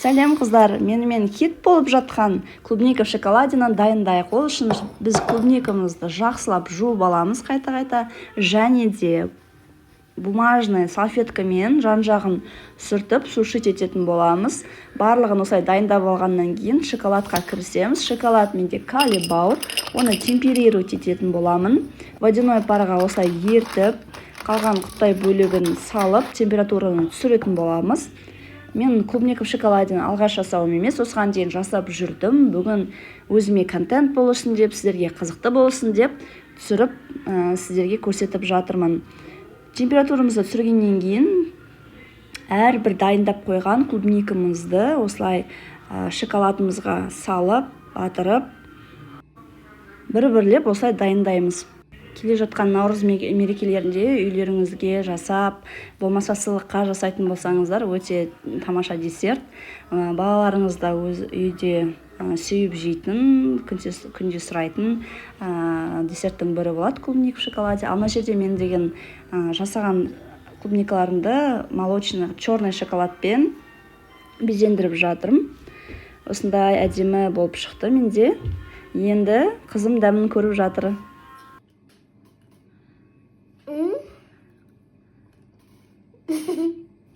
Сәлем қыздар, менімен хит болып жатқан клубника в шоколадынан дайындайық. Ол үшін біз клубникамызды жақсылап жуып аламыз қайта-қайта, және де бумажный салфеткамен жан-жағын сүртіп сушить ететін боламыз. Барлығын осылай дайындап алғаннан кейін шоколадқа кірісеміз. Шоколад менде калий бауыр, оны темперировать ететін боламын. Водяной параға осылай ертіп, қалған құттай бөлігін салып, температураны түсіретін боламыз. Мен клубника в шоколаден алғаш жасауым емес, осыған дейін жасап жүрдім. Бүгін өзіме контент болсын деп, сіздерге қызықты болсын деп түсіріп, сіздерге көрсетіп жатырмын. Температурамызды түсіргеннен кейін әрбір дайындап қойған клубникамызды осылай шоколадымызға салып, батырып, бір-бірлеп осылай дайындаймыз. Келе жатқан наурыз мерекелерінде үйлеріңізге жасап, болмаса сыйлыққа жасайтын болсаңыздар, өте тамаша десерт. Балаларыңыз да өз үйде сүйіп жейтін, күнде сұрайтын десерттің бірі болады клубника в шоколаде. Ал мына жерде мен деген жасаған клубникаларымды молочный черный шоколадпен безендіріп жатырмын. Осындай әдемі болып шықты менде. Енді қызым дәмін көріп жатыр.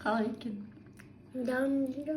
Қалай екен? Дәмді.